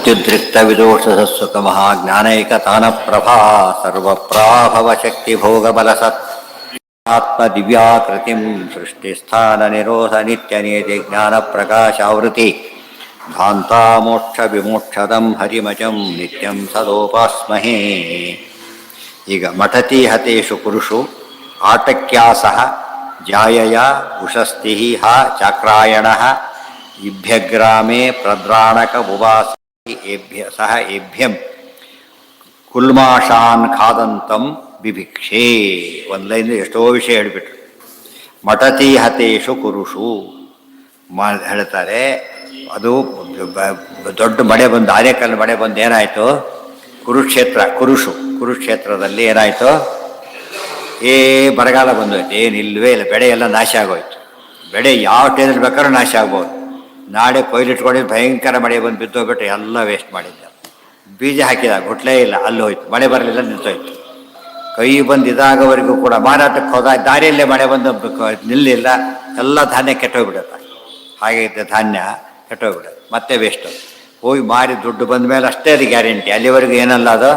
ಅತ್ಯುದ್ರಿಕ್ತವಿದೋಷಸಸ್ಸುಖಮಃ ಜ್ಞಾನೈಕತಾನಪ್ರಭಾ ಸರ್ವಪ್ರಾಭವಶಕ್ತಿಭೋಗಬಲಸತ್ ಆತ್ಮದಿವ್ಯಾಕೃತಿಂ ಸೃಷ್ಟಿಸ್ಥಾನನಿರೋಧ ನಿತ್ಯನೇತಿ ಜ್ಞಾನಪ್ರಕಾಶಾವೃತಿ ಧಾಂತಾಮೋಕ್ಷವಿಮೋಕ್ಷದಂ ಹರಿಮಜಂ ನಿತ್ಯಂ ಸದೋಪಾಸ್ಮಹೇ. ಈಗ ಮಠತಿ ಹತೇಷು ಪುರುಷು ಆಟಕ್ಯಾಸಃ ಜಾಯಯ ಉಷಸ್ತಿ ಹ ಚಾಕ್ರಾಯಣಃ ಇಭ್ಯಗ್ರಾಮೇ ಪ್ರದ್ರಾಣಕ ಉವಾಸ ಸಹ ಏಭ್ಯಂ ಕುಲ್ಮಾಷಾನ್ ಖಾದಂತಂ ಬಿಭಿಕ್ಷೆ. ಒಂದು ಲೈನ್ ಎಷ್ಟೋ ವಿಷಯ ಹೇಳಿಬಿಟ್ರು. ಮಠತಿ ಹತೇಷು ಕುರುಷು ಹೇಳ್ತಾರೆ. ಅದು ದೊಡ್ಡ ಮಳೆ ಬಂದು ಆರೇಕಲ್ಲು ಮಳೆ ಬಂದು ಏನಾಯಿತು, ಕುರುಕ್ಷೇತ್ರದಲ್ಲಿ ಏನಾಯಿತು, ಬರಗಾಲ ಬಂದೋಯ್ತು. ಏನಿಲ್ವೇ ಇಲ್ಲ, ಬೆಳೆ ಎಲ್ಲ ನಾಶ ಆಗೋಯ್ತು. ಬೆಳೆ ಯಾವ ಟೈಮಲ್ಲಿ ಬೇಕಾದ್ರೂ ನಾಶ ಆಗ್ಬೋದು. ನಾಳೆ ಕೊಯ್ಲಿಟ್ಕೊಂಡಿದ್ದು ಭಯಂಕರ ಮಳೆ ಬಂದು ಬಿದ್ದೋಗ್ಬಿಟ್ಟು ಎಲ್ಲ ವೇಸ್ಟ್ ಮಾಡಿದ್ದ. ಬೀಜ ಹಾಕಿದಾಗ ಹುಟ್ಲೇ ಇಲ್ಲ, ಅಲ್ಲಿ ಹೋಯ್ತು. ಮಳೆ ಬರಲಿಲ್ಲ, ನಿಂತೋಯ್ತು. ಕೈ ಬಂದು ಇದಾಗೋವರೆಗೂ ಕೂಡ ಮಾರಾಟಕ್ಕೆ ಹೋದ ದಾರಿಯಲ್ಲೇ ಮಳೆ ಬಂದು ನಿಲ್ಲಿಲ್ಲ, ಎಲ್ಲ ಧಾನ್ಯ ಕೆಟ್ಟೋಗ್ಬಿಡುತ್ತೆ. ಹಾಗೆ ಇದ್ದ ಧಾನ್ಯ ಕೆಟ್ಟೋಗ್ಬಿಡುತ್ತೆ, ಮತ್ತೆ ವೇಸ್ಟು. ಹೋಗಿ ಮಾರಿ ದುಡ್ಡು ಬಂದ ಮೇಲೆ ಅಷ್ಟೇ ಅದು ಗ್ಯಾರಂಟಿ. ಅಲ್ಲಿವರೆಗೂ ಏನಲ್ಲ, ಅದು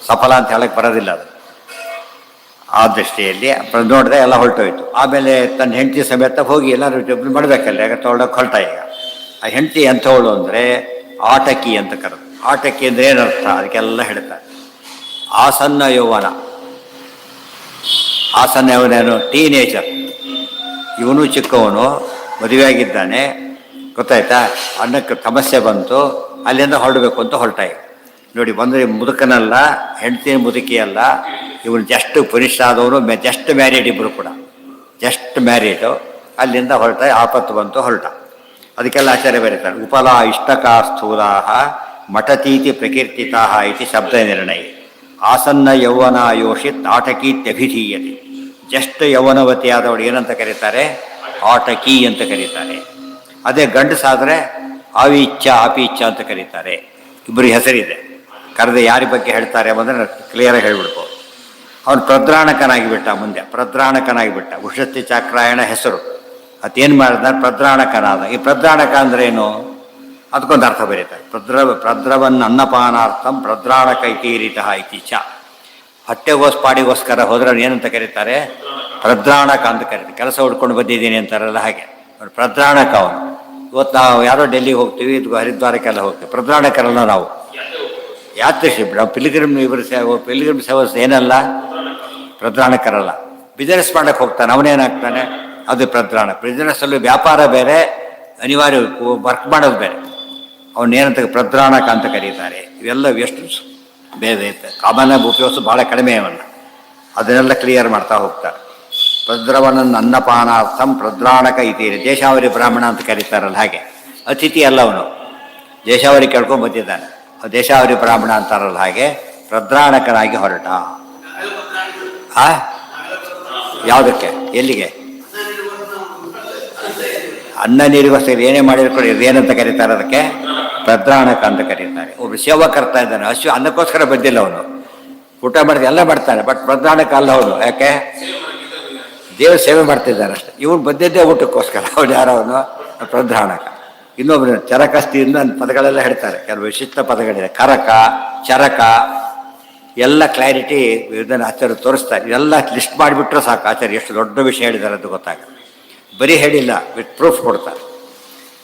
ಸಫಲ ಅಂತ ಹೇಳಕ್ಕೆ ಬರೋದಿಲ್ಲ. ಅದು ಆ ದೃಷ್ಟಿಯಲ್ಲಿ ನೋಡಿದೆ ಎಲ್ಲ ಹೊರಟೋಯ್ತು. ಆಮೇಲೆ ತನ್ನ ಹೆಂಡತಿ ಸಮೇತ ಹೋಗಿ ಎಲ್ಲರೂ ಮಾಡಬೇಕಲ್ಲ, ಯಾಕೆ ತೊಗೊಳಕ್ಕೆ ಹೊರಟ. ಈಗ ಆ ಹೆಂಡತಿ ಎಂಥವಳು ಅಂದರೆ ಆಟಕಿ ಅಂತ ಕರೆದು. ಆಟಕಿ ಅಂದರೆ ಏನರ್ಥ ಅದಕ್ಕೆಲ್ಲ ಹೇಳ್ತಾರೆ. ಆಸನ್ನ ಯೌವನ, ಆಸನ್ನ ಯೌವನೇನು, ಟೀನೇಜರ್. ಇವನು ಚಿಕ್ಕವನು, ಮದುವೆಯಾಗಿದ್ದಾನೆ, ಗೊತ್ತಾಯ್ತಾ. ಅನ್ನಕ್ಕೆ ಸಮಸ್ಯೆ ಬಂತು, ಅಲ್ಲಿಂದ ಹೊರಡಬೇಕು ಅಂತ ಹೊರಟ. ನೋಡಿ, ಬಂದರೆ ಮುದುಕನಲ್ಲ, ಹೆಂಡತಿ ಮುದುಕಿಯಲ್ಲ, ಇವನು ಜಸ್ಟ್ ಪುರುಷ ಆದವನು, ಜಸ್ಟ್ ಮ್ಯಾರಿಡ್, ಇಬ್ಬರು ಕೂಡ ಜಸ್ಟ್ ಮ್ಯಾರಿಡು. ಅಲ್ಲಿಂದ ಹೊರಟ, ಆಪತ್ತು ಬಂತು, ಹೊರಟ. ಅದಕ್ಕೆಲ್ಲ ಆಚಾರ್ಯ ಬರೀತಾರೆ. ಉಪಲಾ ಇಷ್ಟಕಾ ಸ್ಥೂಲಾ ಮಠತೀತಿ ಪ್ರಕೀರ್ತಿತಾ ಇತಿ ಶಬ್ದ ನಿರ್ಣಯ. ಆಸನ್ನ ಯೌವನಾಯೋಷಿತ್ ಆಟಕೀತ್ಯಭಿಧೀಯತೆ. ಜಸ್ಟ್ ಯೌವನವತಿ ಆದವಳು ಏನಂತ ಕರೀತಾರೆ, ಆಟಕಿ ಅಂತ ಕರೀತಾರೆ. ಅದೇ ಗಂಡಸಾದರೆ ಅವಿಚ್ಛ ಅಪಿಚ್ಛ ಅಂತ ಕರೀತಾರೆ. ಇಬ್ಬರಿಗೆ ಹೆಸರಿದೆ. ಕರೆದು ಯಾರ ಬಗ್ಗೆ ಹೇಳ್ತಾರೆ ಎಂಬುದನ್ನು ಕ್ಲಿಯರಾಗಿ ಹೇಳ್ಬಿಡ್ಬೋದು. ಅವನು ಪ್ರದ್ರಾಣಕನಾಗಿಬಿಟ್ಟ. ಮುಂದೆ ಪ್ರದ್ರಾಣಕನಾಗಿಬಿಟ್ಟ. ಉಷಸ್ತಿ ಚಾಕ್ರಾಯಣ ಹೆಸರು. ಅದೇನು ಮಾಡಿದ, ಪ್ರದ್ರಾಣಕನಾದ. ಈ ಪ್ರದ್ರಾಣಕ ಅಂದ್ರೆ ಏನು, ಅದಕ್ಕೊಂದು ಅರ್ಥ ಬರೀತಾರೆ. ಪ್ರದ್ರವನ್ನ ಅನ್ನಪಾನಾರ್ಥಂ ಪ್ರದ್ರಾಣಕ ಇತೀರಿತ ಇತಿ ಚ. ಪಾಡಿಗೋಸ್ಕರ ಹೋದ್ರೆ ಅವ್ನು ಏನಂತ ಕರೀತಾರೆ, ಪ್ರದ್ರಾಣಕ ಅಂತ ಕರೀತಾರೆ. ಕೆಲಸ ಹುಡ್ಕೊಂಡು ಬಂದಿದ್ದೀನಿ ಅಂತಾರಲ್ಲ ಹಾಗೆ. ಅವ್ರು ಪ್ರದ್ರಾಣಕ ಅವನು. ಇವತ್ತು ನಾವು ಯಾರೋ ಡೆಲ್ಲಿಗೆ ಹೋಗ್ತೀವಿ, ಇದು ಹರಿದ್ವಾರಕ್ಕೆಲ್ಲ ಹೋಗ್ತೀವಿ. ಪ್ರದ್ರಾಣಕರಲ್ಲ ನಾವು, ಯಾತ್ರೆ ಶಿಬಿರ. ನಾವು ಪಿಲಿಗ್ರಿಮ್ ಸೇವಸ್ ಏನಲ್ಲ, ಪ್ರದ್ರಾಣಕರಲ್ಲ. ಬಿಸ್ನೆಸ್ ಮಾಡಕ್ಕೆ ಹೋಗ್ತಾನೆ, ಅವನೇನಾಗ್ತಾನೆ, ಅದು ಪ್ರದ್ರಾಣ. ಬಿಸ್ನೆಸ್ಸಲ್ಲಿ ವ್ಯಾಪಾರ ಬೇರೆ, ಅನಿವಾರ್ಯ ವರ್ಕ್ ಮಾಡೋದು ಬೇರೆ. ಅವನೇನಂತ ಪ್ರದ್ರಾಣಕ ಅಂತ ಕರೀತಾರೆ. ಇವೆಲ್ಲ ಎಷ್ಟು ಬೇರೆ ಇರ್ತದೆ. ಕಾಮನಾಗಿ ಉಪಯೋಗಿಸೋದು ಭಾಳ ಕಡಿಮೆ ಅವನ್ನ. ಅದನ್ನೆಲ್ಲ ಕ್ಲಿಯರ್ ಮಾಡ್ತಾ ಹೋಗ್ತಾರೆ. ಪ್ರದ್ರವನನ್ನು ಅನ್ನಪಾನಾರ್ಥಂ ಪ್ರದ್ರಾಣಕ ಇತೀರಿ. ದೇಶಾವರಿ ಬ್ರಾಹ್ಮಣ ಅಂತ ಕರೀತಾರಲ್ಲ ಹಾಗೆ. ಅತಿಥಿ ಅಲ್ಲ ಅವನು, ದೇಶಾವರಿ ಕೇಳ್ಕೊಂಡು ಬಂದಿದ್ದಾನೆ. ದೇಶಾವರಿ ಬ್ರಾಹ್ಮಣ ಅಂತಾರಲ್ಲ ಹಾಗೆ ಪ್ರದ್ರಾಣಕನಾಗಿ ಹೊರಟ. ಯಾವುದಕ್ಕೆ, ಎಲ್ಲಿಗೆ? ಅನ್ನ ನೀರಿಗೋಸ್ಕರ ಏನೇ ಮಾಡಿರ್ಕೊಳ್ಳಿ, ಏನಂತ ಕರೀತಾರೆ, ಅದಕ್ಕೆ ಪ್ರದ್ರಾಣಕ ಅಂತ ಕರೀತಾರೆ. ಒಬ್ಬ ಸೇವಾ ಕರ್ತಾ ಇದ್ದಾನೆ, ಅನ್ನಕ್ಕೋಸ್ಕರ ಬಂದಿಲ್ಲ ಅವನು, ಊಟ ಮಾಡಿದ ಎಲ್ಲ ಮಾಡ್ತಾನೆ. ಬಟ್ ಪ್ರದ್ರಾಣಕ ಅಲ್ಲ ಅವನು. ಯಾಕೆ, ದೇವ್ರ ಸೇವೆ ಮಾಡ್ತಿದ್ದಾನೆ ಅಷ್ಟೆ. ಇವನು ಬಂದಿದ್ದೇ ಊಟಕ್ಕೋಸ್ಕರ. ಅವನು ಯಾರೋ ಅವನು ಪ್ರದ್ರಾಣಕ. ಇನ್ನೊಬ್ಬರು ಚರಕಸ್ತಿಯಿಂದ ಪದಗಳೆಲ್ಲ ಹೇಳ್ತಾರೆ. ಕೆಲವು ವಿಶಿಷ್ಟ ಪದಗಳಿದೆ. ಕರಕ, ಚರಕ ಎಲ್ಲ ಕ್ಲಾರಿಟಿ ಇದನ್ನು ಆಚಾರ್ಯ ತೋರಿಸ್ತಾರೆ. ಇದೆಲ್ಲ ಲಿಸ್ಟ್ ಮಾಡಿಬಿಟ್ರೆ ಸಾಕು. ಆಚಾರ್ಯ ಎಷ್ಟು ದೊಡ್ಡ ವಿಷಯ ಹೇಳಿದ್ದಾರೆ ಅಂತ ಗೊತ್ತಾಗ. ಬರೀ ಹೇಳಿಲ್ಲ, ವಿತ್ ಪ್ರೂಫ್ ಕೊಡ್ತಾರೆ.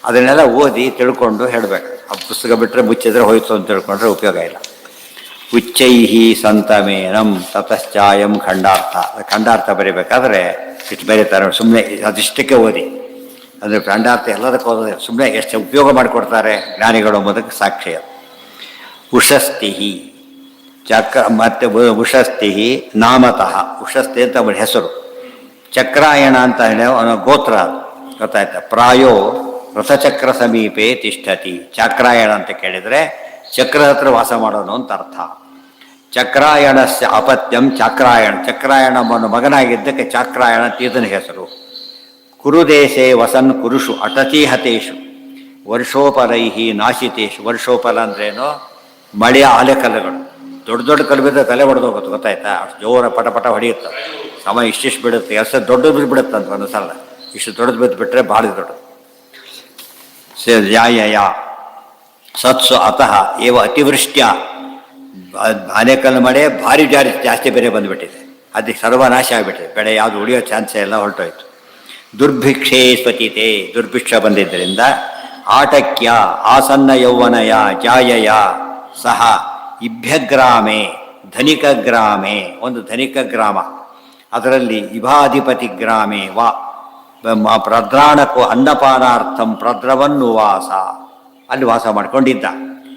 ಅದನ್ನೆಲ್ಲ ಓದಿ ತಿಳ್ಕೊಂಡು ಹೇಳಬೇಕು. ಆ ಪುಸ್ತಕ ಬಿಟ್ಟರೆ ಮುಚ್ಚಿದ್ರೆ ಹೋಯ್ತು ಅಂತ ತಿಳ್ಕೊಂಡ್ರೆ ಉಪಯೋಗ ಇಲ್ಲ. ಉಚ್ಚೈಹಿ ಸಂತಮೇನಂ ತತಶ್ಚಾಯಂ ಖಂಡಾರ್ಥ. ಖಂಡಾರ್ಥ ಬರೀಬೇಕಾದ್ರೆ ಇಷ್ಟು ಬರೀತಾರೆ. ಸುಮ್ಮನೆ ಅದಿಷ್ಟಕ್ಕೆ ಓದಿ, ಅಂದರೆ ಖಂಡಾರ್ಥ ಎಲ್ಲದಕ್ಕೆ ಓದೋದೇ. ಸುಮ್ಮನೆ ಎಷ್ಟು ಉಪಯೋಗ ಮಾಡಿಕೊಡ್ತಾರೆ ಜ್ಞಾನಿಗಳು ಎಂಬುದಕ್ಕೆ ಸಾಕ್ಷಿ. ಉಷಸ್ತಿ ಚಕ್ರ, ಮತ್ತು ಉಷಸ್ತಿ ನಾಮತಃ. ಉಷಸ್ತಿ ಅಂತ ಅವನ ಹೆಸರು. ಚಕ್ರಾಯಣ ಅಂತ ಹೇಳಿ ಅವನ ಗೋತ್ರ, ಗೊತ್ತಾಯ್ತಾ. ಪ್ರಾಯೋ ರಥಚಕ್ರ ಸಮೀಪೆ ತಿಷ್ಠತಿ. ಚಾಕ್ರಾಯಣ ಅಂತ ಕೇಳಿದರೆ ಚಕ್ರ ಹತ್ರ ವಾಸ ಮಾಡೋನು ಅಂತ ಅರ್ಥ. ಚಕ್ರಾಯಣಸ್ಯ ಅಪತ್ಯಂ ಚಾಕ್ರಾಯಣ. ಚಕ್ರಾಯಣ ಅವನ ಮಗನಾಗಿದ್ದಕ್ಕೆ ಚಾಕ್ರಾಯಣ ತೀತನ ಹೆಸರು. ಕುರುದೇಶೆ ವಸನ್ ಕುರುಷು ಅಟತೀಹತೇಶು ವರ್ಷೋಪಲೈಹಿ ನಾಶಿತೇಶು. ವರ್ಷೋಪಲ ಅಂದ್ರೇನು, ಮಳೆಯ ಆಲೆಕಲ್ಲುಗಳು. ದೊಡ್ಡ ದೊಡ್ಡ ಕಲ್ಲು ಬಿದ್ದರೆ ತಲೆ ಹೊಡೆದೋಗುತ್ತೆ, ಗೊತ್ತಾಯ್ತಾ. ಅಷ್ಟು ಜೋರ ಪಟ ಪಟ ಹೊಡೆಯುತ್ತೆ. ಸಮ ಇಷ್ಟಿಷ್ಟು ಬಿಡುತ್ತೆ. ಎಷ್ಟು ದೊಡ್ಡದು ಬಿಡುತ್ತೆ ಅಂತ ಒಂದು ಸಲ. ಇಷ್ಟು ದೊಡ್ಡದು ಬಿದ್ದು ಬಿಟ್ಟರೆ ಭಾಳ ದೊಡ್ಡದು. ಜಾಯಯ ಸತ್ಸು ಅತಃ ಏವ ಅತಿವೃಷ್ಟ್ಯ ಆನೆಕಲ್ಲು ಮಳೆ ಭಾರಿ ಜಾಸ್ತಿ ಬೇರೆ ಬಂದುಬಿಟ್ಟಿದೆ. ಅದಕ್ಕೆ ಸರ್ವನಾಶ ಆಗಿಬಿಟ್ಟಿದೆ. ಬೆಳೆ ಯಾವುದು ಉಳಿಯೋ ಚಾನ್ಸೇ ಎಲ್ಲ ಹೊರಟೋಯ್ತು. ದುರ್ಭಿಕ್ಷೇ ಸ್ವತಿತೆ, ದುರ್ಭಿಕ್ಷ ಬಂದಿದ್ದರಿಂದ ಆಟಕ್ಯ ಆಸನ್ನ ಯೌವನಯ ಜಾಯಯ ಸಹ ಇಭ್ಯಗ್ರಾಮೆ ಧನಿಕ ಗ್ರಾಮೆ, ಒಂದು ಧನಿಕ ಗ್ರಾಮ, ಅದರಲ್ಲಿ ಇಭಾಧಿಪತಿ ಗ್ರಾಮೆ ವಾ ಪ್ರದ್ರಾಣಕ್ಕೂ ಅನ್ನಪಾನಾರ್ಥಂ ಪ್ರದ್ರವನ್ನು ವಾಸ, ಅಲ್ಲಿ ವಾಸ ಮಾಡಿಕೊಂಡಿದ್ದ.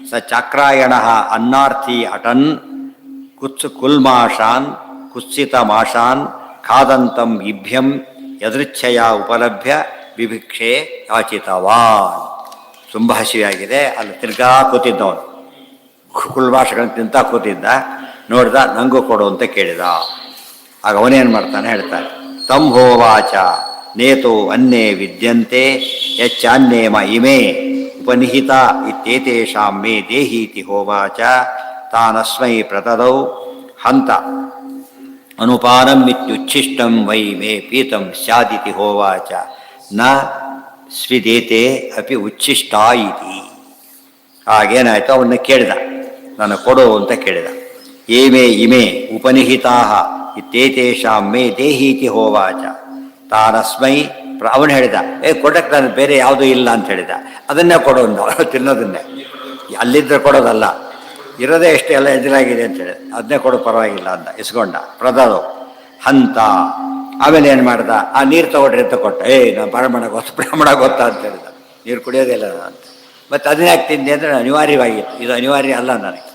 ಸ ಚಾಕ್ರಾಯಣ ಅನ್ನಾರ್ಥಿ ಅಟನ್ ಕುಲ್ಮಾಷಾನ್ ಕುತ್ಸಿತ ಮಾಷಾನ್ ಖಾದಂತಂ ಇಭ್ಯಂ ಯದೃಚ್ಛಯ ಉಪಲಭ್ಯ ವಿಭಿಕ್ಷೆ ಯಾಚಿತವಾನ್. ತುಂಬ ಹಸಿವಾಗಿದೆ, ಅಲ್ಲಿ ತಿರ್ಗಾ ಕೂತಿದ್ದವನು, ಕುಲ್ಮಾಷಗಳನ್ನು ತಿಂತ ಕೂತಿದ್ದ. ನೋಡ್ದ, ನಂಗೂ ಕೊಡು ಅಂತ ಕೇಳಿದ. ಆಗ ಅವನೇನು ಮಾಡ್ತಾನೆ ಹೇಳ್ತಾನೆ, ತಂ ಹೋವಾಚ ನೇತೋ ಅನ್ನೇ ವಿದ್ಯಂತೆ ಯಚ್ಚಾನ್ನೇಮ ಇಮೇ ಉಪನಿಹಿತ ಇತ್ಯೇತೇಷಾಂ ಮೇ ದೇಹೀತಿ ಹೋವಾಚ ತಾನಸ್ಮೈ ಪ್ರತದೌ ಹಂತ ಅನುಪಾನಂ ಇತ್ಯುಚ್ಛಿಷ್ಟಂ ವೈ ಮೇ ಪೀತಂ ಸ್ಯಾದಿತಿ ಹೋವಾಚ ನ ಸ್ವಿದೇತೆ ಅಪಿ ಉಚ್ಛಿಷ್ಟ ಇತಿ. ಆಗೇನಾಯಿತು, ಅವನ್ನ ಕೇಳಿದ, ನಾನು ಕೊಡು ಅಂತ ಕೇಳಿದ. ಏಮೇ ಇಮೇ ಉಪನಿಹಿತಾ ಇತ್ಯೇತೇಷಾಂ ಮೇ ದೇಹೀತಿ ಹೋವಾಚ ತಾನಸ್ಮೈ ಅವನು ಹೇಳಿದ, ಕೊಡಕ್ಕೆ ನಾನು ಬೇರೆ ಯಾವುದೂ ಇಲ್ಲ ಅಂತ ಹೇಳಿದ. ಅದನ್ನೇ ಕೊಡು ಅಂದ, ತಿನ್ನೋದನ್ನೇ, ಅಲ್ಲಿದ್ದರೆ ಕೊಡೋದಲ್ಲ, ಇರೋದೇ ಎಷ್ಟೇ ಎಲ್ಲ ಎದುರಾಗಿದೆ ಅಂತ ಹೇಳಿದ. ಅದನ್ನೇ ಕೊಡು ಪರವಾಗಿಲ್ಲ ಅಂದ, ಇಸ್ಕೊಂಡ. ಪ್ರದದು ಹಂತ. ಆಮೇಲೆ ಏನು ಮಾಡ್ದ, ಆ ನೀರು ತಗೊಳ್ರಿ ಅಂತ ಕೊಟ್ಟ. ನಾನು ಬ್ರಾಹ್ಮಣ ಗೊತ್ತಾ ಅಂತ ಹೇಳಿದ, ನೀರು ಕುಡಿಯೋದಿಲ್ಲ ಅಂತ. ಮತ್ತು ಅದನ್ನೇ ಯಾಕೆ ತಿಂದೆ ಅಂದರೆ ಅನಿವಾರ್ಯವಾಗಿತ್ತು, ಇದು ಅನಿವಾರ್ಯ ಅಲ್ಲ ನನಗೆ.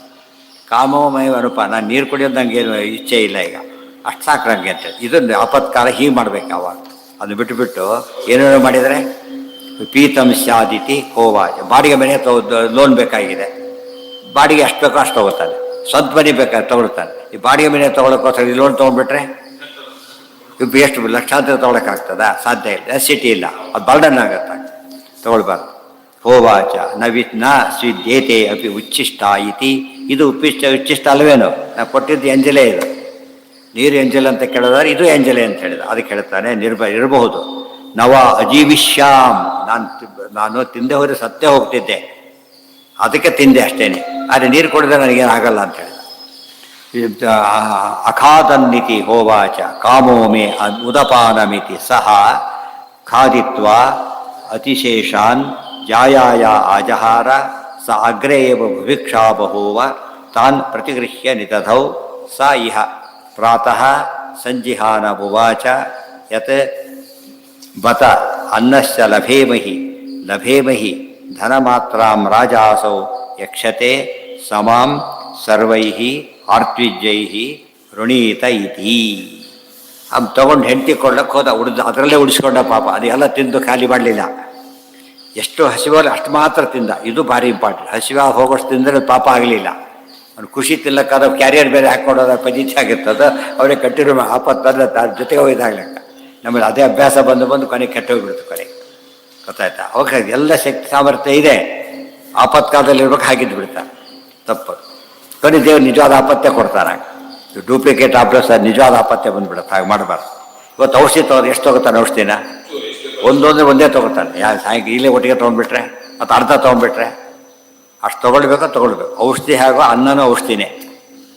ಕಾಮೋಮಯ ಅನುಪ, ನಾನು ನೀರು ಕುಡಿಯೋದು ನನಗೆ ಏನು ಇಚ್ಛೆ ಇಲ್ಲ, ಈಗ ಅಷ್ಟು ಸಾಕು ನನಗೆ ಅಂತೇಳಿ. ಇದೊಂದು ಆಪತ್ಕಾಲ ಹೀಗೆ ಮಾಡಬೇಕು ಅವಾಗ. ಅದು ಬಿಟ್ಟುಬಿಟ್ಟು ಏನೇನೋ ಮಾಡಿದರೆ ಪೀತಂ ಸ್ಯಾದಿತಿ ಹೋವಾಚ. ಬಾಡಿಗೆ ಮನೆ ಲೋನ್ ಬೇಕಾಗಿದೆ, ಬಾಡಿಗೆ ಅಷ್ಟು ಬೇಕೋ ಅಷ್ಟು ತೊಗೋತಾನೆ. ಸ್ವಂತ ಮನೆ ಬೇಕಾದ್ರೆ ತೊಗೊಳ್ತಾನೆ. ಈ ಬಾಡಿಗೆ ಮನೆ ತೊಗೊಳಕ್ಕೋಸ್ಕರ ಈ ಲೋನ್ ತೊಗೊಂಡ್ಬಿಟ್ರೆ ಎಷ್ಟು ಲಕ್ಷಾಂತರ ತೊಗೊಳಕ್ಕಾಗ್ತದ? ಸಾಧ್ಯ ಇಲ್ಲ, ಸಿಟಿ ಇಲ್ಲ, ಅದು ಬರ್ಡನ್ ಆಗತ್ತೆ, ತೊಗೊಳ್ಬಾರ್ದು. ಹೋವಾಚ ನ ಸ್ವಿದ್ಯೇತೆ ಅಪಿ ಉಚ್ಛಿಷ್ಟ ಇತಿ. ಇದು ಉಚ್ಛಿಷ್ಟ ಅಲ್ವೇನು? ನಾವು ಕೊಟ್ಟಿದ್ದು ಎಂಜಲೇ, ಇದು ನೀರು ಎಂಜಲ್ ಅಂತ ಕೇಳಿದ್ರೆ ಇದು ಎಂಜಲೆ ಅಂತ ಹೇಳಿದ. ಅದಕ್ಕೆ ಹೇಳ್ತಾನೆ, ಇರಬಹುದು ನವ ಅಜೀವಿಷ್ಯಾಮ್, ನಾನು ತಿಂದೆ ಹೋದರೆ ಸತ್ತೇ ಹೋಗ್ತಿದ್ದೆ, ಅದಕ್ಕೆ ತಿಂದೆ ಅಷ್ಟೇನೆ, ಆದರೆ ನೀರು ಕುಡಿದ್ರೆ ನನಗೇನಾಗಲ್ಲ ಅಂತ ಹೇಳಿದ. ಅಖಾದನ್ನಿತಿ ಹೋವಾಚ ಕಾಮೋ ಮೇ ಉದಪಾನಮಿತಿ ಸಹ ಖಾದಿತ್ವ ಅತಿಶೇಷಾನ್ ಜಾಯಾಯ ಆಜಹಾರ ಸ ಅಗ್ರೇ ಏವ ಬುಭಿಕ್ಷಾ ಬಹೂವ ತಾನ್ ಪ್ರತಿಗೃಹ್ಯ ನಿದಧೌ ಸ ಇಹ ಪ್ರಾತಃ ಸಂಜಿಹಾನ ಉವಾಚ ಯತ್ ಬತ ಅನ್ನಶ್ಚ ಲಭೇಮಹಿ ಧನಮಾತ್ರಾಂ ರಾಜಾಸೌ ಯಕ್ಷತೆ ಸಮಾಂ ಸರ್ವೈಃ ಆರ್ತ್ವಿಜ್ಯೈಃ ಋಣೀತ ಇತಿ. ಅವ್ನು ತೊಗೊಂಡು ಹೆಂಡತಿ ಕೊಡ್ಲಕ್ಕೆ ಹೋದ, ಅದರಲ್ಲೇ ಉಳಿಸ್ಕೊಂಡ ಪಾಪ. ಅದೆಲ್ಲ ತಿಂದು ಖಾಲಿ ಮಾಡಲಿಲ್ಲ. ಎಷ್ಟು ಹಸಿವಲ್ಲಿ ಅಷ್ಟು ಮಾತ್ರ ತಿಂದ. ಇದು ಭಾರಿ ಇಂಪಾರ್ಟೆಂಟ್. ಹಸಿವ ಹೋಗೋಷ್ಟು ತಿಂದರೆ ಪಾಪ ಆಗಲಿಲ್ಲ. ಅವ್ನು ಖುಷಿ ತಿನ್ನಕ್ಕಾದ ಕ್ಯಾರಿಯರ್ ಬೇರೆ ಹಾಕ್ಕೊಡೋದ ಪಜಿತಿ ಆಗಿರ್ತದೆ. ಅವರೇ ಕಟ್ಟಿರೋ ಆಪತ್ತಂದ್ರೆ ತಾರ ಜೊತೆಗೆ ಹೋಗಿದ್ದಾಗಲೆಕ್ಕ. ನಮಗೆ ಅದೇ ಅಭ್ಯಾಸ ಬಂದು ಕೊನೆಗೆ ಕೆಟ್ಟೋಗ್ಬಿಡ್ತು. ಕೊನೆಗೆ ಗೊತ್ತಾಯ್ತಾ? ಅವಾಗ ಎಲ್ಲ ಶಕ್ತಿ ಸಾಮರ್ಥ್ಯ ಇದೆ, ಆಪತ್ಕಾಲದಲ್ಲಿ ಇರ್ಬೇಕು, ಹಾಗಿದ್ದು ಬಿಡ್ತಾರೆ. ತಪ್ಪು. ಕೊನೆ ದೇವ್ರು ನಿಜವಾದ ಆಪತ್ಯ ಕೊಡ್ತಾರೆ. ಡೂಪ್ಲಿಕೇಟ್ ಆಪರೇಷನ್ ನಿಜವಾದ ಆಪತ್ಯ ಬಂದುಬಿಡುತ್ತೆ. ಹಾಗೆ ಮಾಡಬಾರ್ದು. ಇವತ್ತು ಔಷಧಿ ತೊಗೊಂಡು ಎಷ್ಟು ತೊಗೋತಾನೆ? ಔಷಧಿನ ಒಂದೇ ತೊಗೋತಾನೆ. ಇಲ್ಲೇ ಒಟ್ಟಿಗೆ ತೊಗೊಂಡ್ಬಿಟ್ರೆ ಮತ್ತು ಅರ್ಧ ತೊಗೊಂಡ್ಬಿಟ್ರೆ ಅಷ್ಟು ತೊಗೊಳ್ಬೇಕು. ಔಷಧಿ ಹಾಗೂ ಅನ್ನನೂ ಔಷಧಿನೇ.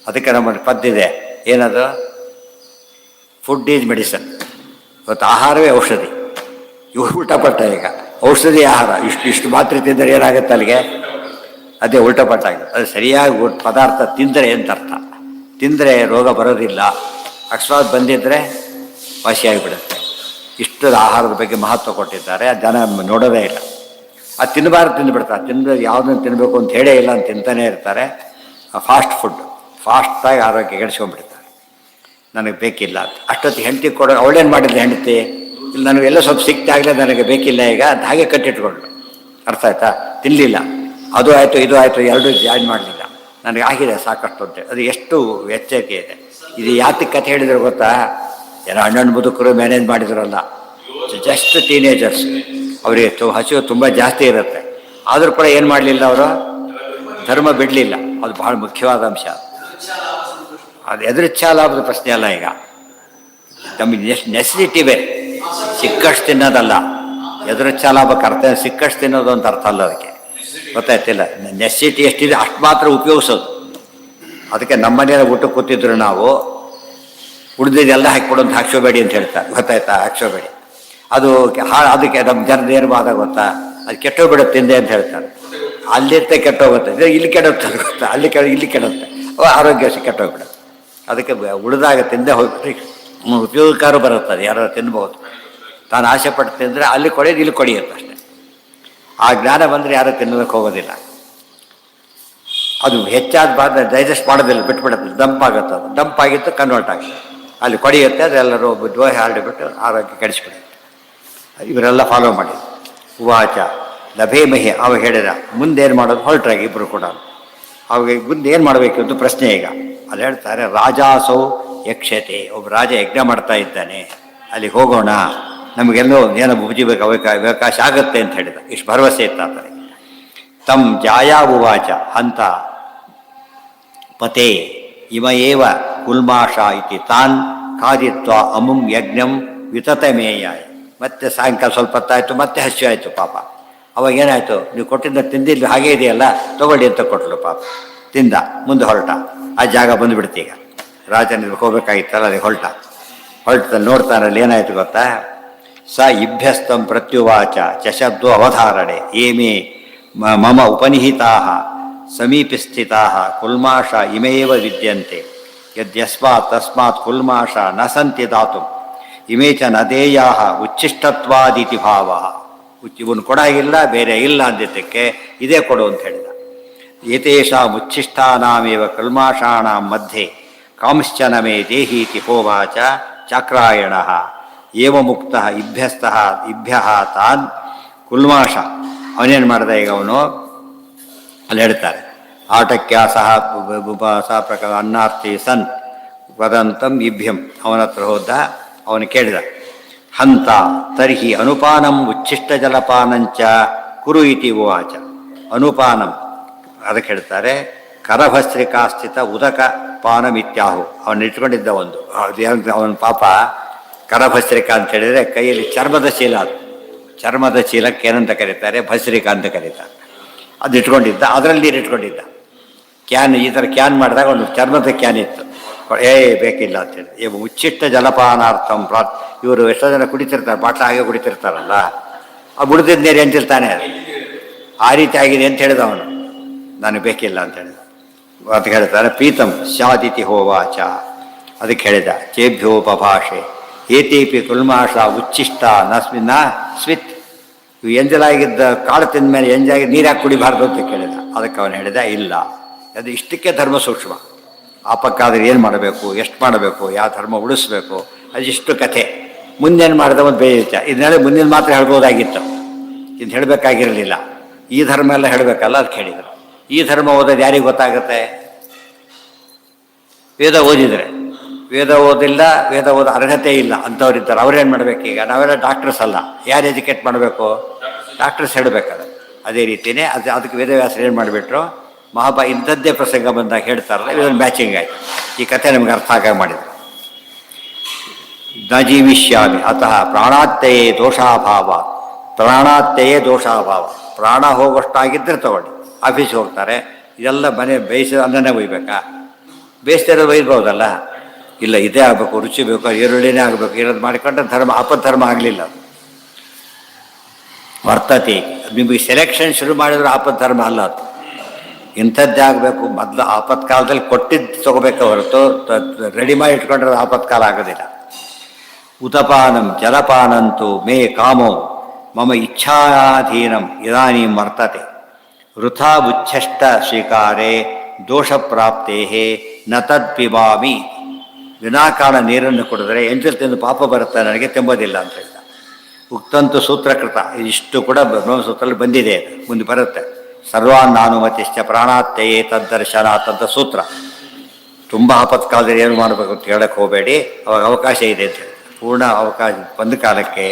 ಅದಕ್ಕೆ ನಮ್ಮ ಪದ್ದಿದೆ, ಏನದು? Food is medicine. ಇವತ್ತು ಆಹಾರವೇ ಔಷಧಿ. ಇವು ಉಲ್ಟಪಟ್ಟ. ಈಗ ಔಷಧಿ ಆಹಾರ ಇಷ್ಟು ಮಾತ್ರೆ ತಿಂದರೆ ಏನಾಗುತ್ತೆ ಅಲ್ಲಿಗೆ? ಅದೇ ಉಲ್ಟಪಟ್ಟಾಗಿದೆ. ಅದು ಸರಿಯಾಗಿ ಪದಾರ್ಥ ತಿಂದರೆ ಅಂತ ಅರ್ಥ. ತಿಂದರೆ ರೋಗ ಬರೋದಿಲ್ಲ, ಅಕಸ್ಮಾತ್ ಬಂದಿದ್ದರೆ ವಾಸಿಯಾಗಿಬಿಡುತ್ತೆ. ಇಷ್ಟದ ಆಹಾರದ ಬಗ್ಗೆ ಮಹತ್ವ ಕೊಟ್ಟಿದ್ದಾರೆ. ಜನ ನೋಡೋದೇ ಇಲ್ಲ. ಅದು ತಿನ್ನಬಾರ್ದು ತಿಂದುಬಿಡ್ತಾರೆ. ತಿಂದು ಯಾವುದನ್ನು ತಿನ್ನಬೇಕು ಅಂತ ಹೇಳೇ ಇಲ್ಲ ಅಂತ ತಿಂತಾನೇ ಇರ್ತಾರೆ. ಫಾಸ್ಟ್ ಫುಡ್ ಫಾಸ್ಟಾಗಿ ಆರೋಗ್ಯ ಕೆಡಿಸ್ಕೊಂಡ್ಬಿಡ್ತಾರೆ. ನನಗೆ ಬೇಕಿಲ್ಲ ಅಂತ. ಅಷ್ಟೊತ್ತಿಗೆ ಹೆಂಡತಿ ಕೊಡೋ ಅವಳೇನು ಮಾಡಿದ್ದೆ ಹೆಂಡತಿ? ಇಲ್ಲಿ ನನಗೆಲ್ಲ ಸ್ವಲ್ಪ ಸಿಕ್ತಾ ಆಗಲೇ ನನಗೆ ಬೇಕಿಲ್ಲ ಈಗ ಅಂತ ಹಾಗೆ ಕಟ್ಟಿಟ್ಕೊಂಡು. ಅರ್ಥ ಆಯ್ತಾ? ತಿನ್ನಲಿಲ್ಲ, ಅದು ಆಯಿತು ಇದು ಆಯಿತು, ಎರಡೂ ಜಾಯಿನ್ ಮಾಡಲಿಲ್ಲ. ನನಗೆ ಆಗಿದೆ ಸಾಕಷ್ಟು ಅಂತ. ಅದು ಎಷ್ಟು ಎಚ್ಚರಿಕೆ ಇದೆ. ಇದು ಯಾತಕ್ಕೆ ಕಥೆ ಹೇಳಿದ್ರು ಗೊತ್ತಾ? ಏನೋ ಹಣ್ಣು ಮುದುಕರು ಮ್ಯಾನೇಜ್ ಮಾಡಿದ್ರಲ್ಲ, ಜಸ್ಟ್ ಟೀನೇಜರ್ಸ್. ಅವರಿಗೆ ಹಸಿವು ತುಂಬ ಜಾಸ್ತಿ ಇರುತ್ತೆ. ಆದರೂ ಕೂಡ ಏನು ಮಾಡಲಿಲ್ಲ ಅವರು? ಧರ್ಮ ಬಿಡಲಿಲ್ಲ. ಅದು ಭಾಳ ಮುಖ್ಯವಾದ ಅಂಶ. ಅದು ಎದುರಿಚ್ಛಾ ಲಾಭದ ಪ್ರಶ್ನೆ ಅಲ್ಲ. ಈಗ ನಮಗೆ ನೆಸಿಟಿ ಬೇರೆ, ಸಿಕ್ಕಷ್ಟು ತಿನ್ನೋದಲ್ಲ. ಎದುರಿಚ್ಛಾ ಲಾಭಕ್ಕೆ ಅರ್ಥ ಸಿಕ್ಕಷ್ಟು ತಿನ್ನೋದು ಅಂತ ಅರ್ಥ ಅಲ್ಲ. ಅದಕ್ಕೆ ಗೊತ್ತಾಯ್ತಿಲ್ಲ. ನೆಸಿಟಿ ಎಷ್ಟಿದೆ ಅಷ್ಟು ಮಾತ್ರ ಉಪಯೋಗಿಸೋದು. ಅದಕ್ಕೆ ನಮ್ಮನೆಯ ಊಟಕ್ಕೆ ಕೂತಿದ್ರು ನಾವು, ಉಳಿದಿದ್ದೆಲ್ಲ ಹಾಕಿಕೊಡು ಅಂತ ಹಾಕ್ಸೋಬೇಡಿ ಅಂತ ಹೇಳ್ತಾರೆ. ಗೊತ್ತಾಯ್ತಾ? ಹಾಕ್ಸೋಬೇಡಿ, ಅದು ಅದಕ್ಕೆ ನಮ್ಮ ಜನದ ಏನು ವಾದ ಗೊತ್ತಾ, ಅದು ಕೆಟ್ಟೋಗ್ಬಿಡುತ್ತೆ ತಿಂದೆ ಅಂತ ಹೇಳ್ತಾರೆ. ಅಲ್ಲಿರ್ತೆ ಕೆಟ್ಟೋಗುತ್ತೆ, ಇಲ್ಲಿ ಕೆಡುತ್ತೆ ಗೊತ್ತಾ, ಇಲ್ಲಿ ಕೆಡುತ್ತೆ, ಆರೋಗ್ಯ ಕೆಟ್ಟೋಗ್ಬಿಡುತ್ತೆ. ಅದಕ್ಕೆ ಉಳಿದಾಗ ತಿಂದೆ ಹೋಗ್ಬಿಟ್ರೆ ಉಪಯೋಗಕಾರ ಬರುತ್ತದೆ. ಯಾರು ತಿನ್ಬೋದು, ತಾನು ಆಸೆ ಪಟ್ಟು ತಿಂದರೆ ಅಲ್ಲಿ ಕೊಡೋದು ಇಲ್ಲಿ ಕೊಡಿಯುತ್ತೆ ಅಷ್ಟೇ. ಆ ಜ್ಞಾನ ಬಂದರೆ ಯಾರೂ ತಿನ್ನೋದಕ್ಕೆ ಹೋಗೋದಿಲ್ಲ. ಅದು ಹೆಚ್ಚಾದ ಬಾದ ಡೈಜೆಸ್ಟ್ ಮಾಡೋದಿಲ್ಲ, ಬಿಟ್ಬಿಡುತ್ತೆ, ದಂಪಾಗುತ್ತೆ. ಅದು ದಂಪಾಗಿತ್ತು ಕನ್ವರ್ಟ್ ಆಗುತ್ತೆ, ಅಲ್ಲಿ ಕೊಡಿಯುತ್ತೆ, ಅದೆಲ್ಲರೂ ದ್ರೋಹ ಹರಡಿಬಿಟ್ಟು ಆರೋಗ್ಯ ಕೆಡಿಸ್ಬಿಡುತ್ತೆ. ಇವರೆಲ್ಲ ಫಾಲೋ ಮಾಡಿ. ಉವಾಚ ಲಭೇಮಹಿ, ಅವಾಗ ಹೇಳಿದ ಮುಂದೇನು ಮಾಡೋದು ಹೊರಟ್ರಾಗಿ ಇಬ್ಬರು ಕೂಡ. ಅವಾಗ ಮುಂದೆ ಏನು ಮಾಡಬೇಕು ಅಂತ ಪ್ರಶ್ನೆ. ಈಗ ಅಲ್ಲಿ ಹೇಳ್ತಾರೆ, ರಾಜಾಸೌ ಯಕ್ಷತೆ, ಒಬ್ಬ ರಾಜ ಯಜ್ಞ ಮಾಡ್ತಾ ಇದ್ದಾನೆ, ಅಲ್ಲಿಗೆ ಹೋಗೋಣ, ನಮಗೆಲ್ಲೋ ಏನೋ ಬುಜಿಬೇಕು ಅವಕಾಶ ಆಗುತ್ತೆ ಅಂತ ಹೇಳಿದ. ಇಷ್ಟು ಭರವಸೆ ಇತ್ತು ಆತನಿಗೆ. ತಂ ಜಾಯಾ ಉವಾಚ ಹಂತ ಪತೆ ಇಮಯೇವ ಕುಲ್ಮಾಷ ಇತಿ ತಾನ್ ಖಾದಿತ್ವ ಅಮುಂ ಯಜ್ಞಂ ವಿತತಮೇಯಾಯ. ಮತ್ತೆ ಸಾಯಂಕಾಲ ಸ್ವಲ್ಪ ಹೊತ್ತಾಯಿತು, ಮತ್ತೆ ಹಸಿ ಆಯಿತು ಪಾಪ. ಅವಾಗ ಏನಾಯಿತು, ನೀವು ಕೊಟ್ಟಿದ್ದ ತಿಂದಿಲ್ಲ ಹಾಗೇ ಇದೆಯಲ್ಲ, ತಗೊಳ್ಳಿ ಅಂತ ಕೊಟ್ಟರು ಪಾಪ. ತಿಂದ, ಮುಂದೆ ಹೊರಟ. ಆ ಜಾಗ ಬಂದುಬಿಡ್ತು. ಈಗ ರಾಜನಿಗೆ ಹೋಗ್ಬೇಕಾಗಿತ್ತಲ್ಲ, ಅದೇ ಹೊರಟ ನೋಡ್ತಾನಲ್ಲಿ ಏನಾಯಿತು ಗೊತ್ತಾ, ಸ ಇಭ್ಯಸ್ತಂ ಪ್ರತ್ಯುವಾಚ ಚಶಬ್ದೋ ಅವಧಾರಣೆ ಏಮೇ ಮಮ ಉಪನಿಹಿತಾ ಸಮೀಪಸ್ಥಿತಾ ಕುಲ್ಮಾಷ ಇಮೇವ ವಿದ್ಯಂತೆ ಯದ್ಯಸ್ಮಾತ್ ತಸ್ಮಾತ್ ಕುಲ್ಮಾಷ ನ ಸಂತಿ ದಾತು ಇಮೇ ಚ ನದೇಯಾ ಉಚ್ಛಿಷ್ಟತ್ವಾದಿತಿ ಭಾವ. ಇವನು ಕೊಡಾಗಿಲ್ಲ, ಬೇರೆ ಇಲ್ಲ ಅಂದಿದ್ದಕ್ಕೆ ಇದೇ ಕೊಡು ಅಂತ ಹೇಳಿದ. ಏತೇಷಾಂ ಉಚ್ಛಿಷ್ಟಾನಾಮೇವ ಕಲ್ಮಾಷಾಣಾಂ ಮಧ್ಯೆ ಕಾಂಶ್ಚನ ಮೇ ದೇಹೀತಿ ಹೋವಾಚ ಚಾಕ್ರಾಯಣಃ ಏವ ಮುಕ್ತಃ ಇಭ್ಯಃ ತಾನ್ ಕುಲ್ಮಾಷ. ಅವನೇನು ಮಾಡ್ದ, ಈಗ ಅವನು ಅಲ್ಲಿ ಹೇಳ್ತಾರೆ, ಆಟಕ್ಯ ಸಹ ಸಹ ಪ್ರಕಾರ ಅನ್ನಾರ್ಥಿ ಸನ್ ವದಂತಂ ಇಭ್ಯಂ. ಅವನ ಹತ್ರ ಹೋದ, ಅವನು ಕೇಳಿದ, ಹಂತ ತರ್ಹಿ ಅನುಪಾನಂ ಉಚ್ಛಿಷ್ಟ ಜಲಪಾನಂಚ ಕುರು ಇತಿ ಉವಾಚ. ಅನುಪಾನಂ ಅದಕ್ಕೆ ಹೇಳ್ತಾರೆ, ಕರಭಸ್ರಿಕಾ ಸ್ಥಿತ ಉದಕ ಪಾನಮಿತ್ಯಾಹು. ಅವನು ಇಟ್ಕೊಂಡಿದ್ದ ಒಂದು ಅವನ ಪಾಪ ಕರಭಸ್ರಿಕಾ ಅಂತ ಹೇಳಿದರೆ ಕೈಯಲ್ಲಿ ಚರ್ಮದ ಚೀಲ, ಅದು ಚರ್ಮದ ಚೀಲಕ್ಕೆ ಏನಂತ ಕರೀತಾರೆ, ಭಸ್ರಿಕಾ ಅಂತ ಕರೀತಾರೆ. ಅದು ಇಟ್ಕೊಂಡಿದ್ದ, ಅದರಲ್ಲಿ ನೀರು ಇಟ್ಕೊಂಡಿದ್ದ. ಕ್ಯಾನ್ ಈ ಥರ ಕ್ಯಾನ್ ಮಾಡಿದಾಗ ಒಂದು ಚರ್ಮದ ಕ್ಯಾನ್ ಇತ್ತು. ಬೇಕಿಲ್ಲ ಅಂತೇಳಿ ಉಚ್ಛಿಷ್ಟ ಜಲಪಾನಾರ್ಥಂ ಇವರು ಎಷ್ಟೋ ಜನ ಕುಡಿತಿರ್ತಾರೆ, ಬಾಟ್ಲ ಹಾಗೆ ಕುಡಿತಿರ್ತಾರಲ್ಲ, ಆ ಬುಡ್ದಿದ್ದ ನೀರು ಎಂತಿರ್ತಾನೆ, ಅದು ಆ ರೀತಿ ಆಗಿದೆ ಅಂತ ಹೇಳಿದ ಅವನು. ನನಗೆ ಬೇಕಿಲ್ಲ ಅಂತ ಹೇಳಿದ. ಅದಕ್ಕೆ ಹೇಳ್ತಾರೆ, ಪ್ರೀತಂ ಸ್ಯಾದಿತಿ ಹೋವಾಚ. ಅದಕ್ಕೆ ಹೇಳಿದ, ಚೇಭ್ಯೋಪಭಾಷೆ ಏತೇಪಿ ಕುಲ್ಮಾಷ ಉಚ್ಛಿಷ್ಟ ನಸ್ಮಿನ್ನ ಸ್ವಿತ್. ಇವು ಎಂಜಲಾಗಿದ್ದ ಕಾಳು ತಿಂದ ಮೇಲೆ ಎಂಜಾಗಿ ನೀರಾಗಿ ಕುಡಿಬಾರ್ದು ಅಂತ ಕೇಳಿದ. ಅದಕ್ಕೆ ಅವನು ಹೇಳಿದ, ಇಲ್ಲ, ಅದು ಇಷ್ಟಕ್ಕೆ ಧರ್ಮ ಸೂಕ್ಷ್ಮ. ಆಪಕ್ಕಾದ್ರೆ ಏನು ಮಾಡಬೇಕು, ಎಷ್ಟು ಮಾಡಬೇಕು, ಯಾವ ಧರ್ಮ ಉಳಿಸ್ಬೇಕು, ಅದಿಷ್ಟು ಕಥೆ. ಮುಂದೇನು ಮಾಡಿದ ಒಂದು ಬೇಯಿತ. ಇದನ್ನೆಲ್ಲ ಮುಂದಿನ ಮಾತ್ರ ಹೇಳ್ಬೋದಾಗಿತ್ತು, ಇದು ಹೇಳಬೇಕಾಗಿರಲಿಲ್ಲ. ಈ ಧರ್ಮ ಎಲ್ಲ ಹೇಳಬೇಕಲ್ಲ, ಅದಕ್ಕೆ ಹೇಳಿದರು. ಈ ಧರ್ಮ ಓದೋದು ಯಾರಿಗೆ ಗೊತ್ತಾಗುತ್ತೆ? ವೇದ ಓದಿದರೆ. ವೇದ ಓದಿಲ್ಲ, ವೇದ ಓದೋ ಅರ್ಹತೆ ಇಲ್ಲ ಅಂಥವ್ರಿದ್ದಾರೆ. ಅವ್ರೇನು ಮಾಡಬೇಕು? ಈಗ ನಾವೆಲ್ಲ ಡಾಕ್ಟರ್ಸ್ ಅಲ್ಲ, ಯಾರು ಎಜುಕೇಟ್ ಮಾಡಬೇಕು? ಡಾಕ್ಟರ್ಸ್ ಹೇಳಬೇಕಲ್ಲ. ಅದೇ ರೀತಿಯೇ ಅದಕ್ಕೆ ವೇದವ್ಯಾಸರು ಏನು ಮಾಡಿಬಿಟ್ರು, ಇಂಥದ್ದೇ ಪ್ರಸಂಗ ಬಂದಾಗ ಹೇಳ್ತಾರಲ್ಲ, ಇದೊಂದು ಮ್ಯಾಚಿಂಗ್ ಆಯಿತು. ಈ ಕಥೆ ನಮ್ಗೆ ಅರ್ಥ ಆಗ ಮಾಡಿದ್ರು. ನ ಜೀವಿಷ್ಯಾಮಿ ಅತಃ ಪ್ರಾಣಾತ್ಯಯೇ ದೋಷಾಭಾವ. ಪ್ರಾಣ ಹೋಗೋಷ್ಟಾಗಿದ್ದರೆ ತಗೊಳ್ಳಿ. ಆಫೀಸ್ಗೆ ಹೋಗ್ತಾರೆ, ಇದೆಲ್ಲ ಮನೆ ಬೇಯಿಸಿದ ಅನ್ನನೇ ಒಯ್ಬೇಕಾ? ಬೇಯಿಸ್ತಿರೋದು ಒಯ್ಬೋದಲ್ಲ. ಇಲ್ಲ, ಇದೇ ಆಗಬೇಕು, ರುಚಿ ಬೇಕು, ಈರುಳ್ಳಿನೇ ಆಗಬೇಕು, ಇರೋದು ಮಾಡಿಕೊಂಡ್ರೆ ಧರ್ಮ ಅಪಧರ್ಮ ಆಗಲಿಲ್ಲ. ಅದು ವರ್ತತೆ. ನಿಮಗೆ ಸೆಲೆಕ್ಷನ್ ಶುರು ಮಾಡಿದ್ರು ಆಪದ್ಧರ್ಮ ಅಲ್ಲ. ಅದು ಇಂಥದ್ದೇ ಆಗಬೇಕು. ಮೊದಲು ಆಪತ್ಕಾಲದಲ್ಲಿ ಕೊಟ್ಟಿದ್ದು ತಗೋಬೇಕು ಹೊರತು ರೆಡಿ ಮಾಡಿ ಇಟ್ಕೊಂಡ್ರೆ ಆಪತ್ಕಾಲ ಆಗೋದಿಲ್ಲ. ಉತಪಾನಂ ಜಲಪಾನಂತೂ ಮೇ ಕಾಮೋ ಮಮ ಇಚ್ಛಾಧೀನಂ ಇದಾನೀಂ ವರ್ತತೆ. ವೃಥಾ ಉಚ್ಛಷ್ಟ ಸ್ವೀಕಾರೇ ದೋಷ ಪ್ರಾಪ್ತೇ ನ ತದ್ಪಿಬಾಮಿ. ವಿನಾಕಾರಣ ನೀರನ್ನು ಕುಡಿದ್ರೆ ಎಂಜಲ್ ತಿಂದು ಪಾಪ ಬರುತ್ತೆ, ನನಗೆ ತೆಂಬೋದಿಲ್ಲ ಅಂತ ಹೇಳಿದ. ಉಕ್ತಂತು ಸೂತ್ರಕೃತ. ಇದಿಷ್ಟು ಕೂಡ ಬ್ರಹ್ಮಸೂತ್ರದಲ್ಲಿ ಬಂದಿದೆ, ಮುಂದೆ ಬರುತ್ತೆ. ಸರ್ವಾನ್ನಾನುಮತಿಶ್ಚ ಪ್ರಾಣಾತ್ಯಯೇ ತದ್ದರ್ಶನಾತ್ ಅಂತ ಸೂತ್ರ. ತುಂಬ ಆಪತ್ಕಾಲದಲ್ಲಿ ಏನು ಮಾಡಬೇಕು ಅಂತ ಹೇಳಕ್ಕೆ ಹೋಗಬೇಡಿ, ಅವಾಗ ಅವಕಾಶ ಇದೆ ಅಂತ ಹೇಳಿ. ಪೂರ್ಣ ಅವಕಾಶ ಬಂದ ಕಾಲಕ್ಕೆ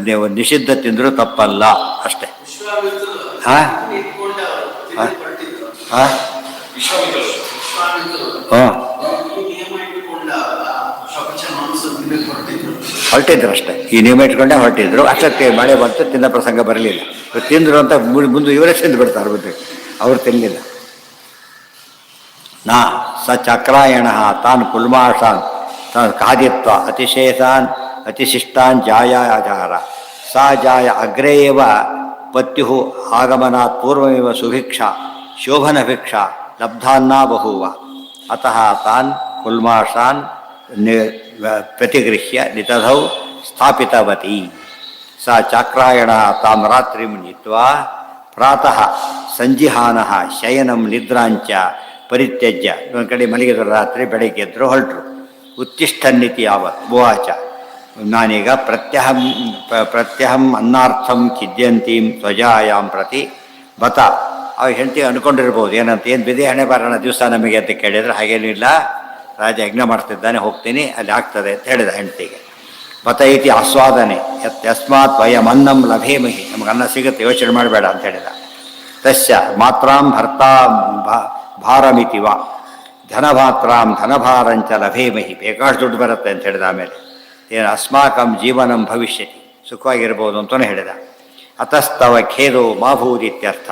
ನೀವು ನಿಷಿದ್ಧ ತಿಂದರೂ ತಪ್ಪಲ್ಲ ಅಷ್ಟೇ. ಹಾಂ ಹಾಂ ಹಾಂ ಹಾಂ ಹೊರಟಿದ್ರು ಅಷ್ಟೇ, ಈ ನಿಯಮ ಇಟ್ಕೊಂಡೇ ಹೊರಟಿದ್ರು. ಅಷ್ಟಕ್ಕೆ ಮಳೆ ಬಂತು, ತಿನ್ನೋ ಪ್ರಸಂಗ ಬರಲಿಲ್ಲ. ತಿಂದರು ಅಂತ ಮುಂದೆ ಇವರೇ ತಿಂದು ಬಿಡ್ತಾರೆ, ಬುದ್ಧಿ ಅವ್ರು ತಿನ್ನಲಿಲ್ಲ. ನಾ ಸ ಚಕ್ರಾಯಣ ತಾನ್ ಕುಲ್ಮಾಷಾನ್ ಖಾದಿತ್ವ ಅತಿಶೇಷಾನ್ ಅತಿಶಿಷ್ಟಾನ್ ಜಾಯಾಚಾರ ಸಾ ಜಾಯ ಅಗ್ರೇ ಎವ ಪತ್ಯು ಆಗಮನಾತ್ ಪೂರ್ವಮೇವ ಸುಭಿಕ್ಷಾ ಶೋಭನಭಿಕ್ಷಾ ಲಬ್ಧಾನ್ನ ಬಹೂವ ಅತಃ ತಾನ್ ಕುಲ್ಮಾಷಾನ್ ಪ್ರತಿಗೃಹ್ಯ ನಿತಧೌ ಸ್ಥಾಪಿತವತಿ. ಸ ಚಾಕ್ರಾಯಣ ತಾಂ ರಾತ್ರಿಂ ನೀತ್ವಾ ಪ್ರಾತಃ ಸಂಜಿಹಾನಃ ಶಯನಂ ನಿದ್ರಾಂಚ ಪರಿತ್ಯಜ್ಯ. ಒಂದು ಕಡೆ ಮಲಗಿದ್ರು, ರಾತ್ರಿ ಬೆಳಗ್ಗೆ ಎದ್ರು ಹೊರಟರು. ಉತ್ತಿಷ್ಠನ್ನಿತಿ ಯಾವತ್ ಭುವಾಚ, ನಾನೀಗ ಪ್ರತ್ಯಹಂ ಅನ್ನಾರ್ಥಂ ಕಿದ್ಯಂತೀಂ ಧ್ವಜಾಯಾಂ ಪ್ರತಿ ಬತ. ಅವ ಹೆಂಡತಿ ಅಂದ್ಕೊಂಡಿರ್ಬೋದು ಏನಂತ, ಏನು ಬಿದೆ ಹಣೆ ಬಾರಣ ದಿವಸ ನಮಗೆ ಅಂತ ಕೇಳಿದ್ರೆ, ಹಾಗೇನೂ ಇಲ್ಲ, ರಾಜ ಯಜ್ಞ ಮಾಡ್ತಿದ್ದಾನೆ, ಹೋಗ್ತೀನಿ, ಅಲ್ಲಿ ಆಗ್ತದೆ ಅಂತ ಹೇಳಿದ ಹೆಂಡತಿಗೆ. ಬತ ಇತಿ ಆಸ್ವಾದನೆ ಯಸ್ಮಾತ್ ವಯಂ ಅನ್ನಂ ಲಭೇಮಹಿ, ನಮಗೆ ಅನ್ನ ಸಿಗುತ್ತೆ, ಯೋಚನೆ ಮಾಡಬೇಡ ಅಂತ ಹೇಳಿದ. ತಸ್ಯ ಮಾತ್ರಾಂ ಭರ್ತಾ ಭಾರಮಿತಿವ ಧನಭಾತ್ರಾಂ ಧನಭಾರಂಚ ಲಭೇಮಹಿ, ಬೇಕಾಷ್ಟು ದುಡ್ಡು ಬರುತ್ತೆ ಅಂತ ಹೇಳಿದ. ಆಮೇಲೆ ಏನು ಅಸ್ಮಾಕಂ ಜೀವನಂ ಭವಿಷ್ಯತಿ, ಸುಖವಾಗಿರ್ಬೋದು ಅಂತಲೂ ಹೇಳಿದ. ಅತಸ್ತವ ಖೇದೋ ಮಾಭೂದಿತ್ಯರ್ಥ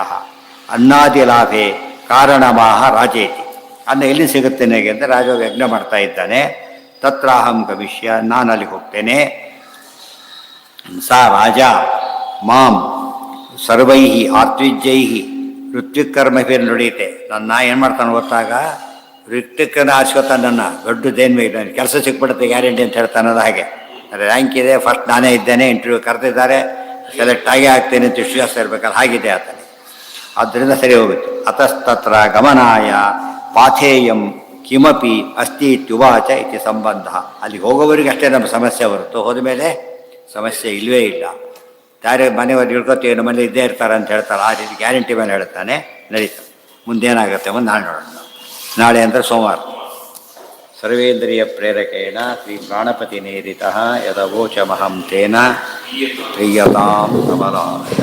ಅನ್ನಾದಿ ಲಾಭೆ ಕಾರಣಮಾಹ ರಾಜೇತಿ. ಅನ್ನ ಎಲ್ಲಿ ಸಿಗುತ್ತೆ ನನಗೆ ಅಂತ ರಾಜ ಯಜ್ಞ ಮಾಡ್ತಾ ಇದ್ದಾನೆ. ತತ್ರಾಹಂ ಗಮಿಷ್ಯ, ನಾನಲ್ಲಿ ಹೋಗ್ತೇನೆ. ಸಾ ರಾಜ ಮಾಂ ಸರ್ವೈ ಆತ್ವಿಜ್ಯೈ ಋತ್ವಿಕರ್ಮಭಿರ್ ನುಡಿಯುತ್ತೆ. ನನ್ನ ಏನು ಮಾಡ್ತಾನೆ ಗೊತ್ತಾಗ, ಋತ್ವಿಕನ ಆಶ್ವತ ನನ್ನ ದೊಡ್ಡದೇನು ನನಗೆ ಕೆಲಸ ಸಿಕ್ಬಿಡುತ್ತೆ ಗ್ಯಾರಂಟಿ ಅಂತ ಹೇಳ್ತಾನದ. ಹಾಗೆ ರ್ಯಾಂಕ್ ಇದೆ, ಫಸ್ಟ್ ನಾನೇ ಇದ್ದೇನೆ, ಇಂಟರ್ವ್ಯೂ ಕರೆದಿದ್ದಾರೆ, ಸೆಲೆಕ್ಟ್ ಆಗೇ ಆಗ್ತೇನೆ ಅಂತ ವಿಶ್ವಾಸ ಇರಬೇಕಲ್ಲ, ಹಾಗಿದೆ ಆತನಿಗೆ. ಆದ್ದರಿಂದ ಸರಿ ಹೋಗುತ್ತೆ. ಅತಸ್ತತ್ರ ಗಮನಾಯ ಪಾಥೇಯಂ ಕಿಮಪಿ ಅಸ್ತಿ ಇತ್ಯುವಾಚ ಇತಿ ಸಂಬಂಧ. ಅಲ್ಲಿ ಹೋಗೋವರಿಗೆ ಅಷ್ಟೇ ನಮ್ಮ ಸಮಸ್ಯೆ ಹೊರತು ಹೋದ ಮೇಲೆ ಸಮಸ್ಯೆ ಇಲ್ಲವೇ ಇಲ್ಲ. ಯಾರೇ ಮನೆಯವ್ರು ಇಳ್ಕೊತೀವಿ, ನಮ್ಮ ಮನೇಲಿ ಇದ್ದೇ ಇರ್ತಾರೆ ಅಂತ ಹೇಳ್ತಾರೆ, ಆ ರೀತಿ ಗ್ಯಾರಂಟಿ ಮೇಲೆ ಹೇಳ್ತಾನೆ, ನಡೀತಾರೆ. ಮುಂದೇನಾಗುತ್ತೆ ಅಂತ ನಾಳೆ ನೋಡೋಣ. ನಾಳೆ ಅಂದರೆ ಸೋಮವಾರ. ಸರ್ವೇಂದ್ರಿಯ ಪ್ರೇರಕೇಣ ಶ್ರೀ ಪ್ರಾಣಪತಿ ನೇರಿತ ಯದವೋಚಮಹಂ ತೇನ ಪ್ರಿಯತಾಂ ಕಮಲಾಯ.